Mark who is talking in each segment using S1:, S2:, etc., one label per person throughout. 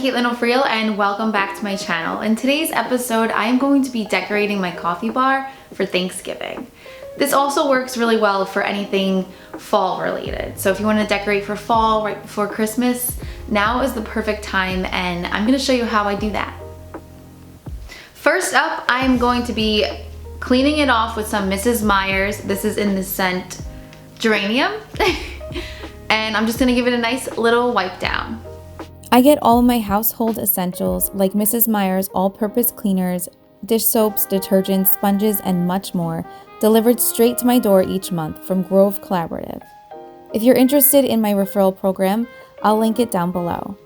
S1: Katelyn O'Friel and welcome back to my channel. In today's episode, I am going to be decorating my coffee bar for Thanksgiving. This also works really well for anything fall related. So if you want to decorate for fall right before Christmas, now is the perfect time and I'm going to show you how I do that. First up, I'm going to be cleaning it off with some Mrs. Meyer's. This is in the scent Geranium. And I'm just going to give it a nice little wipe down.
S2: I get all of my household essentials like Mrs. Meyer's all-purpose cleaners, dish soaps, detergents, sponges, and much more delivered straight to my door each month from Grove Collaborative. If you're interested in my referral program, I'll link it down below.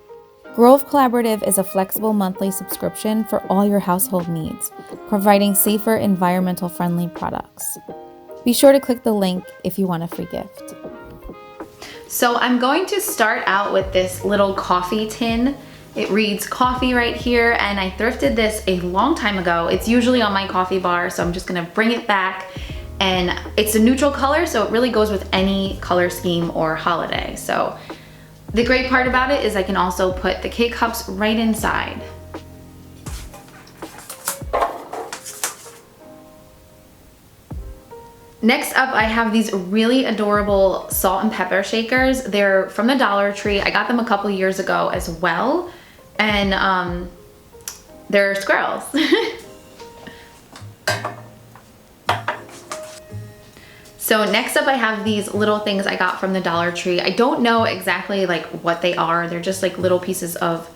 S2: Grove Collaborative is a flexible monthly subscription for all your household needs, providing safer, environmental-friendly products. Be sure to click the link if you want a free gift.
S1: So I'm going to start out with this little coffee tin. It reads coffee right here, and I thrifted this a long time ago. It's usually on my coffee bar, so I'm just gonna bring it back. And it's a neutral color, so it really goes with any color scheme or holiday. So the great part about it is I can also put the K-cups right inside. Next up, I have these really adorable salt and pepper shakers. They're from the Dollar Tree. I got them a couple years ago as well. And they're squirrels. So next up, I have these little things I got from the Dollar Tree. I don't know exactly like what they are. They're just like little pieces of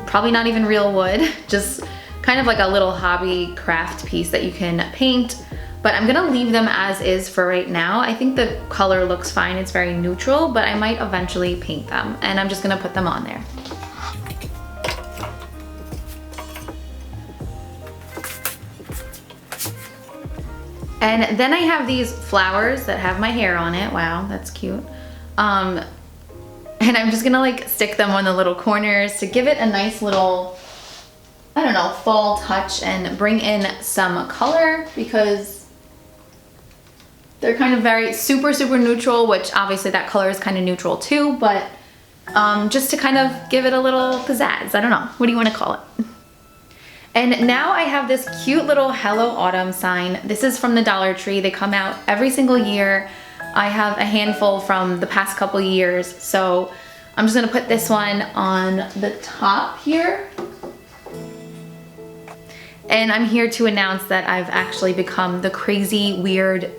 S1: probably not even real wood, just kind of like a little hobby craft piece that you can paint. But I'm gonna leave them as is for right now. I think the color looks fine. It's very neutral, but I might eventually paint them. And I'm just gonna put them on there. And then I have these flowers that have my hair on it. Wow, that's cute. And I'm just gonna like stick them on the little corners to give it a nice little, I don't know, fall touch and bring in some color because they're kind of very super neutral, which obviously that color is kind of neutral too, but just to kind of give it a little pizzazz. I don't know, what do you want to call it? And now I have this cute little Hello Autumn sign. This is from the Dollar Tree. They come out every single year. I have a handful from the past couple years, so I'm just gonna put this one on the top here. And I'm here to announce that I've actually become the crazy, weird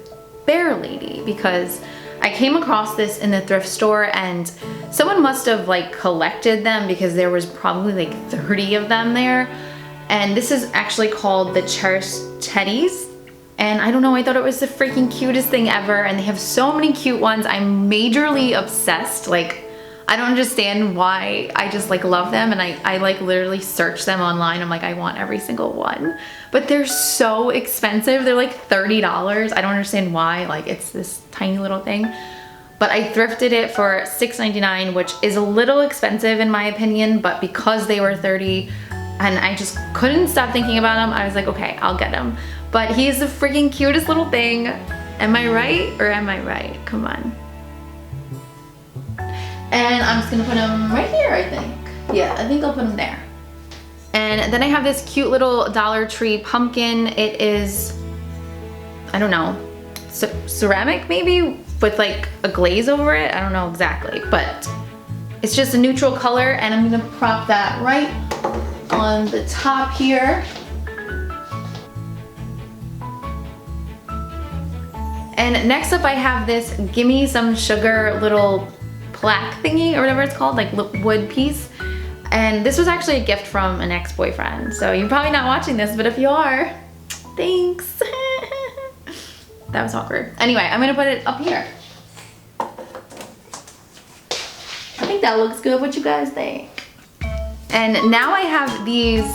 S1: bear lady because I came across this in the thrift store and someone must have like collected them because there was probably like 30 of them there. And this is actually called the Cherished Teddies. And I don't know, I thought it was the freaking cutest thing ever. And they have so many cute ones. I'm majorly obsessed. Like, I don't understand why. I just like love them. And I like literally search them online. I'm like, I want every single one. But they're so expensive. They're like $30. I don't understand why. Like, it's this tiny little thing. But I thrifted it for $6.99, which is a little expensive in my opinion. But because they were 30, and I just couldn't stop thinking about him, I was like, okay, I'll get him. But he's the freaking cutest little thing. Am I right or am I right? Come on. And I'm just gonna put him right here, I think. Yeah, I think I'll put him there. And then I have this cute little Dollar Tree pumpkin. It is, I don't know, ceramic maybe with like a glaze over it. I don't know exactly, but it's just a neutral color and I'm gonna prop that right on the top here. And next up I have this Gimme Some Sugar little plaque thingy or whatever it's called, like wood piece. And this was actually a gift from an ex-boyfriend. So you're probably not watching this, but if you are, thanks. That was awkward. Anyway, I'm gonna put it up here. I think that looks good. What you guys think? And now I have these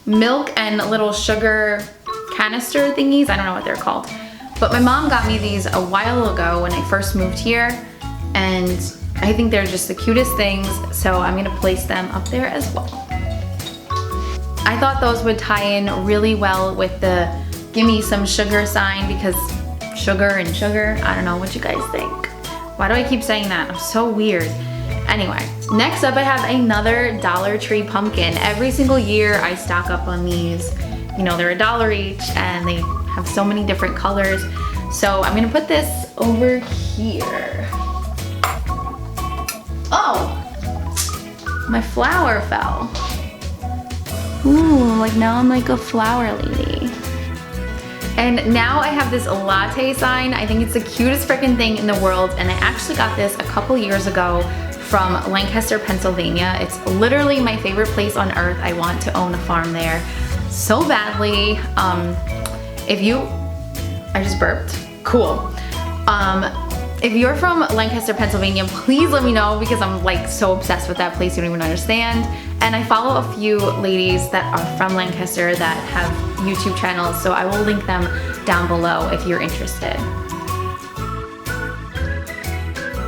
S1: milk and little sugar canister thingies. I don't know what they're called. But my mom got me these a while ago when I first moved here. And I think they're just the cutest things. So I'm gonna place them up there as well. I thought those would tie in really well with the Gimme Some Sugar sign because sugar and sugar. I don't know what you guys think. Why do I keep saying that? I'm so weird. Anyway, next up I have another Dollar Tree pumpkin. Every single year I stock up on these. You know, they're $1 each and they have so many different colors. So I'm gonna put this over here. Oh, my flower fell. Ooh, like now I'm like a flower lady. And now I have this latte sign. I think it's the cutest freaking thing in the world. And I actually got this a couple years ago from Lancaster, Pennsylvania. It's literally my favorite place on earth. I want to own a farm there so badly. I just burped. Cool. If you're from Lancaster, Pennsylvania, please let me know because I'm like so obsessed with that place, you don't even understand. And I follow a few ladies that are from Lancaster that have YouTube channels, so I will link them down below if you're interested.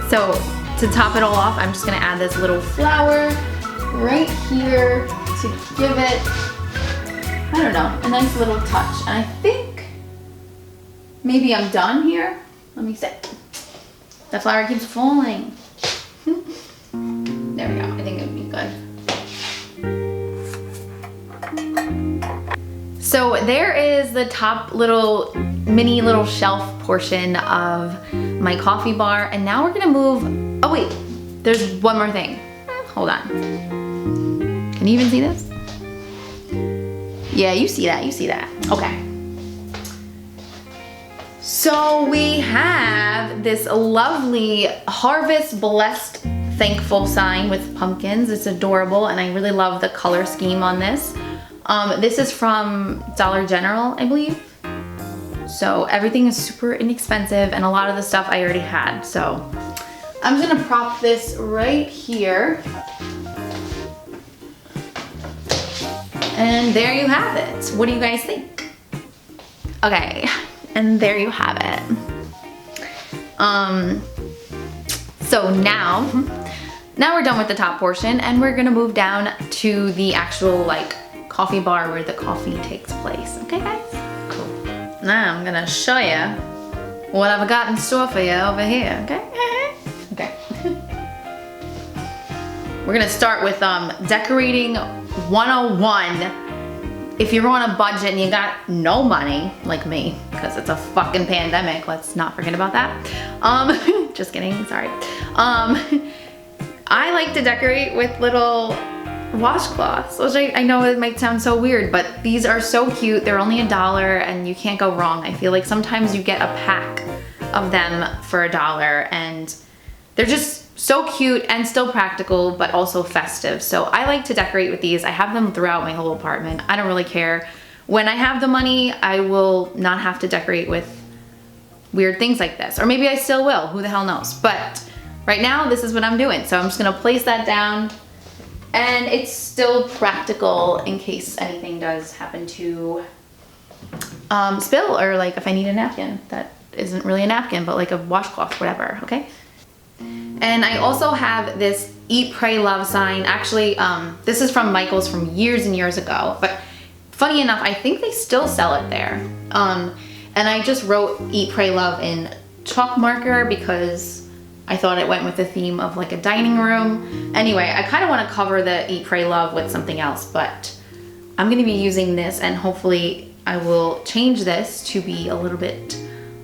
S1: So to top it all off, I'm just gonna add this little flower right here to give it, I don't know, a nice little touch. And I think maybe I'm done here. Let me see. The flower keeps falling. There we go, I think it would be good. So there is the top mini little shelf portion of my coffee bar. And now we're gonna move, oh wait, there's one more thing. Hold on. Can you even see this? Yeah, you see that. Okay. So we have this lovely Harvest Blessed Thankful sign with pumpkins. It's adorable and I really love the color scheme on this. This is from Dollar General, I believe. So everything is super inexpensive and a lot of the stuff I already had. So I'm just gonna prop this right here. And there you have it. What do you guys think? Okay, and there you have it. So now we're done with the top portion and we're gonna move down to the actual like coffee bar where the coffee takes place. Okay guys? Cool. Now I'm gonna show you what I've got in store for you over here, okay? Okay. We're gonna start with decorating 101. If you're on a budget and you got no money, like me, because it's a fucking pandemic, let's not forget about that. Just kidding, sorry. I like to decorate with little washcloths, which I know it might sound so weird, but these are so cute. They're only $1 and you can't go wrong. I feel like sometimes you get a pack of them for $1 and they're just so cute and still practical, but also festive. So I like to decorate with these. I have them throughout my whole apartment. I don't really care. When I have the money, I will not have to decorate with weird things like this. Or maybe I still will, who the hell knows. But right now, this is what I'm doing. So I'm just gonna place that down and it's still practical in case anything does happen to spill, or like if I need a napkin that isn't really a napkin, but like a washcloth, whatever, okay? And I also have this Eat, Pray, Love sign. Actually, this is from Michael's from years and years ago, but funny enough, I think they still sell it there. And I just wrote Eat, Pray, Love in chalk marker because I thought it went with the theme of like a dining room. Anyway, I kind of want to cover the Eat, Pray, Love with something else, but I'm going to be using this and hopefully I will change this to be a little bit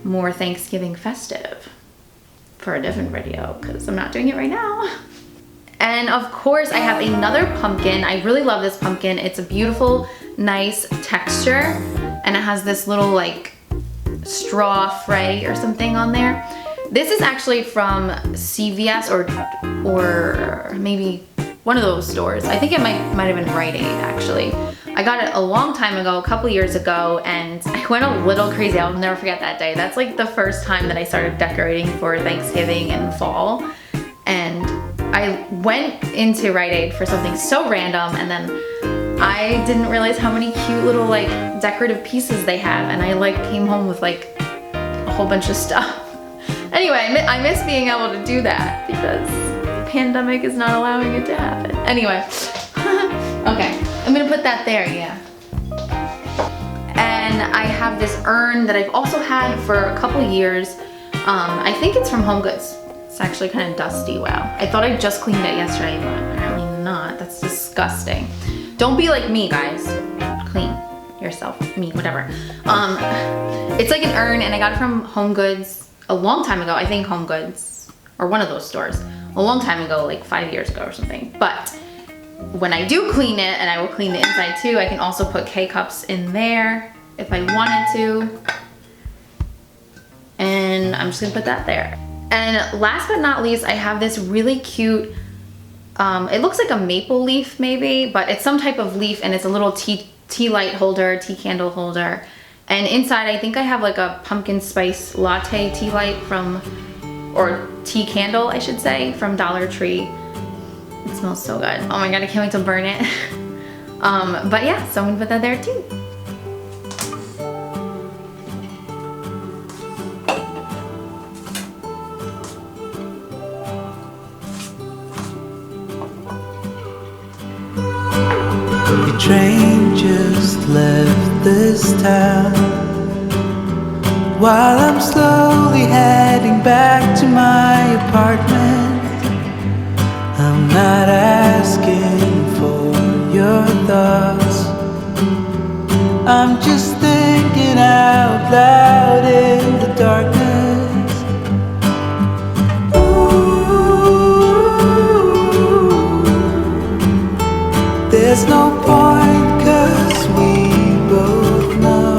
S1: more Thanksgiving festive for a different video because I'm not doing it right now. And of course I have another pumpkin. I really love this pumpkin. It's a beautiful, nice texture and it has this little like straw fray or something on there. This is actually from CVS or maybe one of those stores. I think it might have been Rite Aid actually. I got it a long time ago, a couple years ago, and I went a little crazy. I'll never forget that day. That's like the first time that I started decorating for Thanksgiving and fall. And I went into Rite Aid for something so random, and then I didn't realize how many cute little like decorative pieces they have, and I like came home with like a whole bunch of stuff. Anyway, I miss being able to do that because the pandemic is not allowing it to happen. Anyway, okay. I'm gonna put that there, yeah. And I have this urn that I've also had for a couple years. I think it's from Home Goods. It's actually kind of dusty, wow. I thought I just cleaned it yesterday, but apparently not. That's disgusting. Don't be like me, guys. Clean yourself, me, whatever. It's like an urn, and I got it from Home Goods a long time ago. I think Home Goods, or one of those stores, a long time ago, like 5 years ago or something. But when I do clean it, and I will clean the inside too, I can also put K-cups in there if I wanted to. And I'm just gonna put that there. And last but not least, I have this really cute, it looks like a maple leaf maybe, but it's some type of leaf, and it's a little tea light holder, tea candle holder. And inside I think I have like a pumpkin spice latte tea light from, or tea candle I should say, from Dollar Tree. It smells so good. Oh my god, I can't wait to burn it. But yeah, so I'm gonna put that there too.
S3: The train just left this town, while I'm slowly heading back to my apartment. I'm not asking for your thoughts, I'm just thinking out loud in the darkness. Ooh, there's no point, 'cause we both know.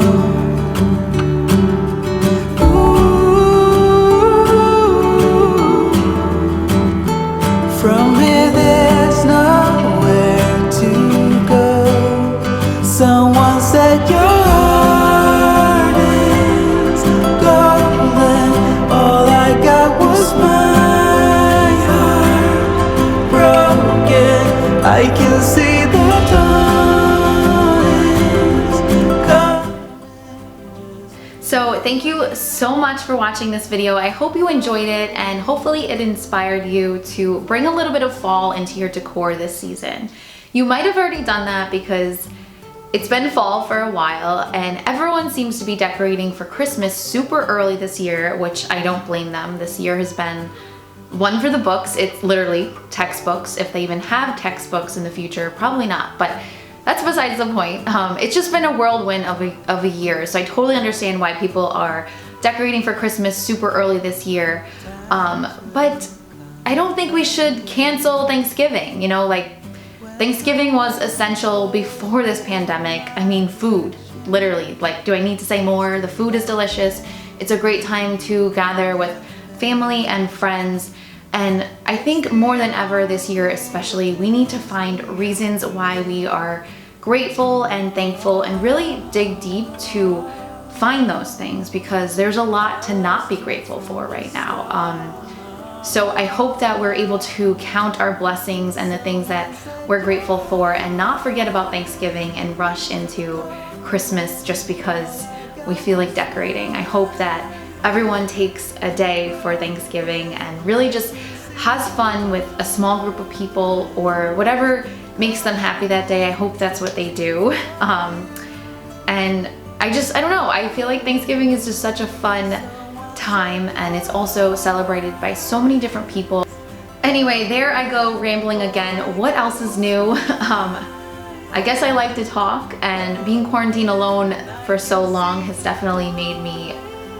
S3: From here there's nowhere to go. Someone said your heart is golden. All I got was my heart broken. I can see the dawn is coming.
S1: So thank you so much for watching this video. I hope you enjoyed it, and hopefully it inspired you to bring a little bit of fall into your decor this season. You might have already done that because it's been fall for a while, and everyone seems to be decorating for Christmas super early this year, which I don't blame them. This year has been one for the books. It's literally textbooks, if they even have textbooks in the future, probably not, but that's besides the point. It's just been a whirlwind of a year, so I totally understand why people are decorating for Christmas super early this year. But I don't think we should cancel Thanksgiving. You know, like, Thanksgiving was essential before this pandemic. I mean, food, literally. Like, do I need to say more? The food is delicious. It's a great time to gather with family and friends. And I think more than ever this year especially, we need to find reasons why we are grateful and thankful, and really dig deep to find those things, because there's a lot to not be grateful for right now. So I hope that we're able to count our blessings and the things that we're grateful for, and not forget about Thanksgiving and rush into Christmas just because we feel like decorating. I hope that everyone takes a day for Thanksgiving and really just has fun with a small group of people, or whatever makes them happy that day. I hope that's what they do. And I don't know, I feel like Thanksgiving is just such a fun time, and it's also celebrated by so many different people. Anyway, there I go rambling again. What else is new? I guess I like to talk, and being quarantined alone for so long has definitely made me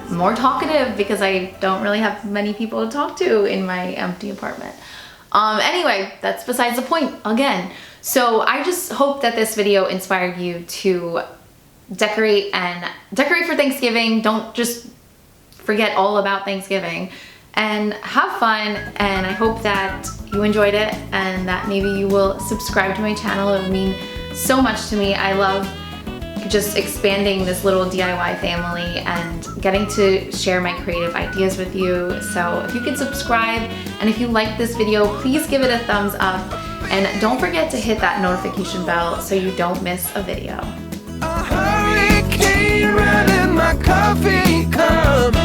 S1: more talkative, because I don't really have many people to talk to in my empty apartment. Anyway, that's besides the point again. So I just hope that this video inspired you to decorate for Thanksgiving. Don't just forget all about Thanksgiving, and have fun. And I hope that you enjoyed it, and that maybe you will subscribe to my channel. It would mean so much to me. I love just expanding this little DIY family and getting to share my creative ideas with you. So if you could subscribe, and if you like this video, please give it a thumbs up, and don't forget to hit that notification bell so you don't miss a video.
S3: A hurricane running my coffee cup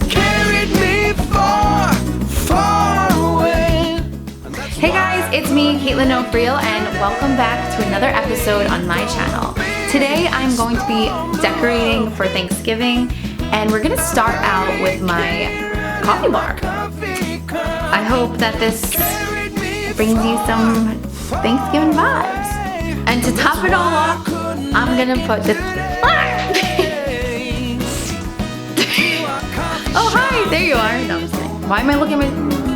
S3: carried me far, far away.
S1: Hey guys, it's me, Katelyn, and welcome back to another episode on my channel. Today I'm going to be decorating for Thanksgiving, and we're gonna start out with my coffee bar. I hope that this brings you some Thanksgiving vibes. And to top it all off, I'm gonna put the oh hi, there you are. No, I'm just kidding. Why am I looking at